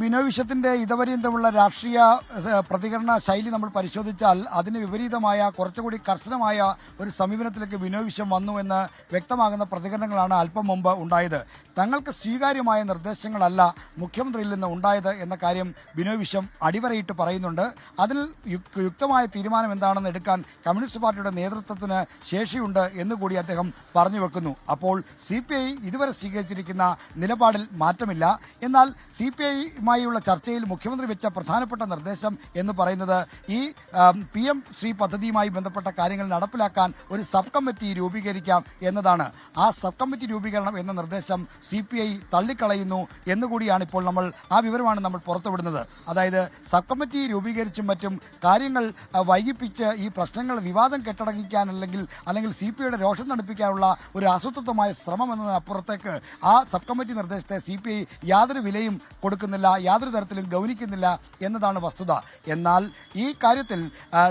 ബിനോയ് വിശ്വത്തിന്റെ ഇതുവരെയുള്ള രാഷ്ട്രീയ പ്രതികരണ ശൈലി നമ്മൾ പരിശോധിച്ചാൽ അതിന് വിപരീതമായ കുറച്ചുകൂടി കർശനമായ ഒരു സമീപനത്തിലേക്ക് ബിനോയ് വിശ്വം വന്നുവെന്ന് വ്യക്തമാകുന്ന പ്രതികരണങ്ങളാണ് അല്പം മുമ്പ് ഉണ്ടായത്. തങ്ങൾക്ക് സ്വീകാര്യമായ നിർദ്ദേശങ്ങളല്ല മുഖ്യമന്ത്രിയിൽ നിന്ന് ഉണ്ടായത് എന്ന കാര്യം ബിനോയ് വിശ്വം അടിവരയിട്ട് പറയുന്നുണ്ട്. അതിൽ യുക്തമായ തീരുമാനം എന്താണെന്ന് എടുക്കാൻ കമ്മ്യൂണിസ്റ്റ് പാർട്ടിയുടെ നേതൃത്വത്തിന് ശേഷിയുണ്ട് എന്നുകൂടി അദ്ദേഹം പറഞ്ഞു വെക്കുന്നു. അപ്പോൾ CPI ഇതുവരെ സ്വീകരിച്ചിരിക്കുന്ന നിലപാടിൽ മാറ്റമില്ല. എന്നാൽ CPIയുമായുള്ള ചർച്ചയിൽ മുഖ്യമന്ത്രി വെച്ച പ്രധാനപ്പെട്ട നിർദ്ദേശം എന്ന് പറയുന്നത് ഈ PM ശ്രീ പദ്ധതിയുമായി ബന്ധപ്പെട്ട കാര്യങ്ങൾ നടപ്പിലാക്കാൻ ഒരു സബ് കമ്മിറ്റി രൂപീകരിക്കാം എന്നതാണ്. ആ സബ് കമ്മിറ്റി രൂപീകരണം എന്ന നിർദ്ദേശം CPI തള്ളിക്കളയുന്നു എന്നുകൂടിയാണ് ഇപ്പോൾ ആ വിവരമാണ് നമ്മൾ പുറത്തുവിടുന്നത്. അതായത് സബ് കമ്മിറ്റി രൂപീകരിച്ചും മറ്റും കാര്യങ്ങൾ വൈകിപ്പിച്ച് ഈ പ്രശ്നങ്ങൾ വിവാദം കെട്ടടങ്ങിക്കാൻ അല്ലെങ്കിൽ CPIയുടെ രോഷം തണുപ്പിക്കാനുള്ള ഒരു ആസൂത്രിതമായ ശ്രമം എന്നതിനപ്പുറത്തേക്ക് ആ സബ് കമ്മിറ്റി നിർദ്ദേശത്തെ CPI യാതൊരു വിലയും കൊടുക്കുന്നില്ല, യാതൊരു തരത്തിലും ഗൗനിക്കുന്നില്ല എന്നതാണ് വസ്തുത. എന്നാൽ ഈ കാര്യത്തിൽ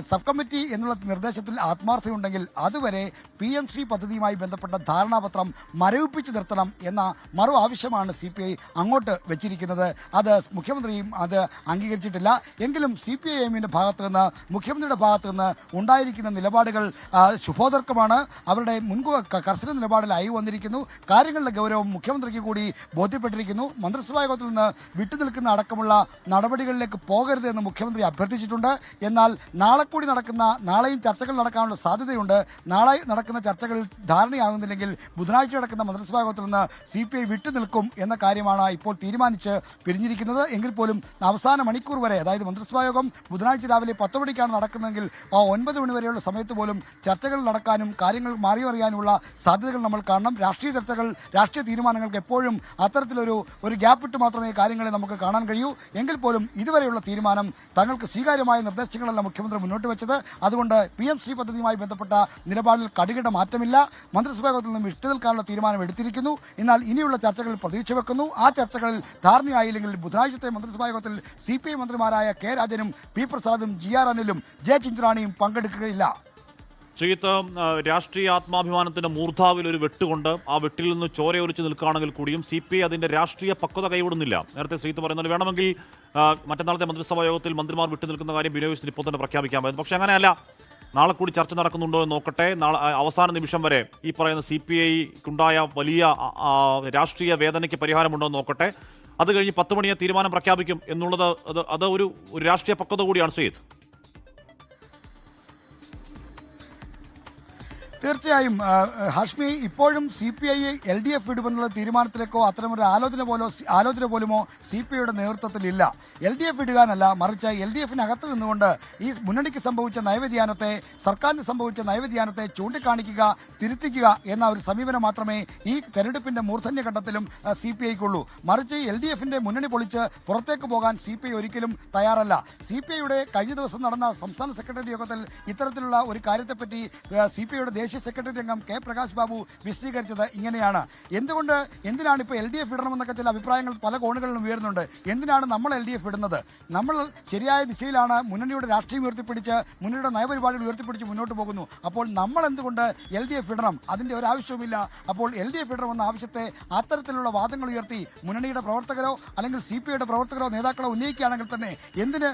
സബ് കമ്മിറ്റി എന്നുള്ള നിർദ്ദേശത്തിൽ ആത്മാർത്ഥതയുണ്ടെങ്കിൽ അതുവരെ PM ശ്രീ പദ്ധതിയുമായി ബന്ധപ്പെട്ട ധാരണാപത്രം മരവിപ്പിച്ചു നിർത്തണം എന്ന മറു ആവശ്യമാണ് CPI അങ്ങോട്ട് വെച്ചിരിക്കുന്നത്. അത് മുഖ്യമന്ത്രിയും അത് അംഗീകരിച്ചിട്ടില്ല. എങ്കിലും CPIഎമ്മിന്റെ ഭാഗത്തു നിന്ന് മുഖ്യമന്ത്രിയുടെ ഭാഗത്തു നിന്ന് ഉണ്ടായിരിക്കുന്ന നിലപാടുകൾ ശുഭോദർക്കമാണ്. അവരുടെ കർശന നിലപാടിലായി വന്നിരിക്കുന്നു. കാര്യങ്ങളുടെ ഗൗരവം മുഖ്യമന്ത്രിക്ക് കൂടി ബോധ്യപ്പെട്ടിരിക്കുന്നു. മന്ത്രിസഭാ യോഗത്തിൽ നിന്ന് വിട്ടുനിൽക്കുന്ന അടക്കമുള്ള നടപടികളിലേക്ക് പോകരുത് എന്ന് മുഖ്യമന്ത്രി അഭ്യർത്ഥിച്ചിട്ടുണ്ട്. എന്നാൽ നാളെയും ചർച്ചകൾ നടക്കാനുള്ള സാധ്യതയുണ്ട്. നാളെ നടക്കുന്ന ചർച്ചകൾ ധാരണയാകുന്നില്ലെങ്കിൽ ബുധനാഴ്ച നടക്കുന്ന മന്ത്രിസഭാ യോഗത്തിൽ നിന്ന് CPI വിട്ടുനിൽക്കും എന്ന കാര്യമാണ് ഇപ്പോൾ തീരുമാനിച്ച് പിരിഞ്ഞിരിക്കുന്നത്. എങ്കിൽ പോലും അവസാന മണിക്കൂർ വരെ, അതായത് മന്ത്രിസഭാ യോഗം ബുധനാഴ്ച രാവിലെ 10 മണിക്കാണ് നടക്കുന്നതെങ്കിൽ 9 മണി വരെയുള്ള സമയത്ത് പോലും ചർച്ചകൾ നടക്കാനും കാര്യങ്ങൾ മാറിയറിയാനുള്ള സാധ്യതകൾ നമ്മൾ കാണണം. രാഷ്ട്രീയ തീരുമാനങ്ങൾക്ക് എപ്പോഴും അത്തരത്തിലൊരു ഗ്യാപ്പ് ഇട്ട് മാത്രമേ കാര്യങ്ങളെ നമുക്ക് കാണാൻ കഴിയൂ. എങ്കിൽ പോലും ഇതുവരെയുള്ള തീരുമാനം തങ്ങൾക്ക് സ്വീകാര്യമായ നിർദ്ദേശങ്ങളല്ല മുഖ്യമന്ത്രി മുന്നോട്ട് വെച്ചത്. അതുകൊണ്ട് PM ശ്രീ പദ്ധതിയുമായി ബന്ധപ്പെട്ട നിലപാടിൽ കടുകിട മാറ്റമില്ല. മന്ത്രിസഭാ യോഗത്തിൽ നിന്നും വിട്ടുനിൽക്കാനുള്ള തീരുമാനം എടുത്തിരിക്കുന്നു. എന്നാൽ ഇനിയുള്ള ചർച്ചകളിൽ പ്രതീക്ഷ വെക്കുന്നു. ആ ചർച്ചകളിൽ ധാരണയായില്ലെങ്കിൽ ബുധനാഴ്ചത്തെ മന്ത്രിസഭാ യോഗത്തിൽ CPI മന്ത്രിമാരായ K രാജനും P പ്രസാദും GR അനിലും J ചിഞ്ചറാണിയും പങ്കെടുക്കുകയില്ല. Sreeth, രാഷ്ട്രീയ ആത്മാഭിമാനത്തിന്റെ മൂർധാവിൽ ഒരു വെട്ടുകൊണ്ട് ആ വെട്ടിൽ നിന്ന് ചോരയൊലിച്ച് നിൽക്കുകയാണെങ്കിൽ കൂടിയും CPI അതിന്റെ രാഷ്ട്രീയ പക്വത കൈവിടുന്നില്ല. നേരത്തെ ശ്രീത്ത് പറയുന്നത് വേണമെങ്കിൽ മറ്റന്നാളത്തെ മന്ത്രിസഭാ യോഗത്തിൽ മന്ത്രിമാർ വിട്ടുനിൽക്കുന്ന കാര്യം ബിനോയ് വിശ്വം ഇപ്പോൾ തന്നെ പ്രഖ്യാപിക്കാമായിരുന്നു. പക്ഷെ അങ്ങനെയല്ല. നാളെ കൂടി ചർച്ച നടക്കുന്നുണ്ടോ എന്ന് നോക്കട്ടെ. അവസാന നിമിഷം വരെ ഈ പറയുന്ന CPIക്കുണ്ടായ വലിയ രാഷ്ട്രീയ വേദനയ്ക്ക് പരിഹാരമുണ്ടോ എന്ന് നോക്കട്ടെ. അത് കഴിഞ്ഞ് 10 മണിയെ തീരുമാനം പ്രഖ്യാപിക്കും എന്നുള്ളത് അത് ഒരു രാഷ്ട്രീയ പക്വത കൂടിയാണ് ശ്രീത്ത്. തീർച്ചയായും ഹാഷ്മി, ഇപ്പോഴും CPI LDF വിടുമെന്നുള്ള തീരുമാനത്തിലേക്കോ അത്തരമൊരു ആലോചന പോലുമോ CPIയുടെ നേതൃത്വത്തിലില്ല. LDF വിടുകാനല്ല, മറിച്ച് LDFനകത്ത് നിന്നുകൊണ്ട് ഈ മുന്നണിക്ക് സംഭവിച്ച നയവ്യതിയാനത്തെ, സർക്കാരിന് സംഭവിച്ച നയവ്യതിയാനത്തെ ചൂണ്ടിക്കാണിക്കുക, തിരുത്തിക്കുക എന്ന ഒരു സമീപനം മാത്രമേ ഈ തെരഞ്ഞെടുപ്പിന്റെ മൂർധന്യഘട്ടത്തിലും CPIക്കുള്ളൂ. മറിച്ച് LDFന്റെ മുന്നണി പൊളിച്ച് പുറത്തേക്ക് പോകാൻ CPI ഒരിക്കലും തയ്യാറല്ല. CPIയുടെ കഴിഞ്ഞ ദിവസം നടന്ന സംസ്ഥാന സെക്രട്ടറി യോഗത്തിൽ ഇത്തരത്തിലുള്ള ഒരു കാര്യത്തെപ്പറ്റി CPIയുടെ ദേശീയ സെക്രട്ടറി അംഗം K പ്രകാശ് ബാബു വിശദീകരിച്ചത് ഇങ്ങനെയാണ്. എന്തിനാണ് ഇപ്പോൾ LDF വിടണമെന്നൊക്കെ ചില അഭിപ്രായങ്ങൾ പല കോണുകളിലും ഉയരുന്നുണ്ട്. എന്തിനാണ് നമ്മൾ LDF വിടുന്നത്? നമ്മൾ ശരിയായ ദിശയിലാണ് മുന്നണിയുടെ രാഷ്ട്രീയം ഉയർത്തിപ്പിടിച്ച്, മുന്നണിയുടെ നയപരിപാടികൾ ഉയർത്തിപ്പിടിച്ച് മുന്നോട്ട് പോകുന്നു. അപ്പോൾ നമ്മൾ എന്തുകൊണ്ട് LDF വിടണം? അതിന്റെ ഒരു ആവശ്യവുമില്ല. അപ്പോൾ LDF വിടണമെന്ന ആവശ്യത്തെ അത്തരത്തിലുള്ള വാദങ്ങൾ ഉയർത്തി മുന്നണിയുടെ പ്രവർത്തകരോ അല്ലെങ്കിൽ CPIയുടെ പ്രവർത്തകരോ നേതാക്കളോ ഉന്നയിക്കുകയാണെങ്കിൽ തന്നെ എന്തിന്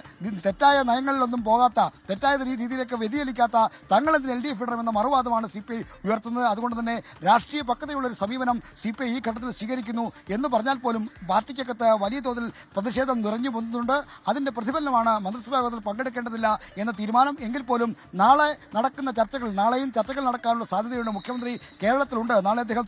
തെറ്റായ നയങ്ങളിലൊന്നും പോകാത്ത, തെറ്റായ രീതിയിലേക്ക് വ്യതിചലിക്കാത്ത തങ്ങളെന്തിന് LDF വിടണമെന്ന മറുവാദമാണ് CPI ഉയർത്തുന്നത്. അതുകൊണ്ട് തന്നെ രാഷ്ട്രീയ പക്വതയുള്ള ഒരു സമീപനം CPI ഈ ഘട്ടത്തിൽ സ്വീകരിക്കുന്നു എന്ന് പറഞ്ഞാൽ പോലും പാർട്ടിക്കകത്ത് വലിയ തോതിൽ പ്രതിഷേധം നിറഞ്ഞു പോകുന്നുണ്ട്. അതിന്റെ പ്രതിഫലനമാണ് മന്ത്രിസഭാ യോഗത്തിൽ പങ്കെടുക്കേണ്ടതില്ല എന്ന തീരുമാനം. എങ്കിൽ പോലും നാളെയും ചർച്ചകൾ നടക്കാനുള്ള സാധ്യതയുണ്ട്. മുഖ്യമന്ത്രി കേരളത്തിലുണ്ട്. നാളെ അദ്ദേഹം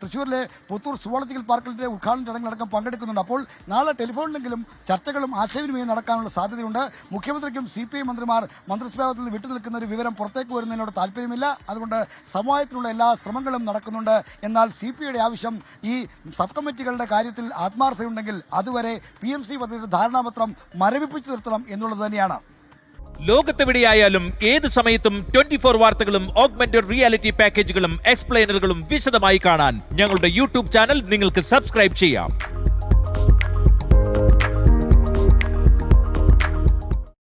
തൃശ്ശൂരിലെ പുത്തൂർ സുവോളജിക്കൽ പാർക്കിന്റെ ഉദ്ഘാടന ചടങ്ങിലടക്കം പങ്കെടുക്കുന്നുണ്ട്. അപ്പോൾ നാളെ ടെലിഫോണിലെങ്കിലും ചർച്ചകളും ആശയവിനിമയം നടക്കാനുള്ള സാധ്യതയുണ്ട്. മുഖ്യമന്ത്രിക്കും CPI മന്ത്രിമാർ മന്ത്രിസഭാ യോഗത്തിൽ നിന്ന് വിട്ടുനിൽക്കുന്ന ഒരു വിവരം പുറത്തേക്ക് വരുന്നതിനോട് താല്പര്യമില്ല. അതുകൊണ്ട് സമവായത്തിനുള്ള എല്ലാ ശ്രമങ്ങളും നടക്കുന്നുണ്ട്. എന്നാൽ CPIയുടെ ആവശ്യം ഈ സബ് കമ്മിറ്റികളുടെ കാര്യത്തിൽ ആത്മാർത്ഥതയുണ്ടെങ്കിൽ അതുവരെ PM ശ്രീ പദ്ധതിയുടെ ധാരണാപത്രം മരവിപ്പിച്ചു നിർത്തണം എന്നുള്ളത് തന്നെയാണ്. ലോകത്തെവിടെയായാലും ഏത് സമയത്തും 24 വാർത്തകളും ഓഗ്മെന്റഡ് റിയാലിറ്റി പാക്കേജുകളും എക്സ്പ്ലെയിനറുകളും വിശദമായി കാണാൻ ഞങ്ങളുടെ YouTube ചാനൽ നിങ്ങൾക്ക് സബ്സ്ക്രൈബ് ചെയ്യാം.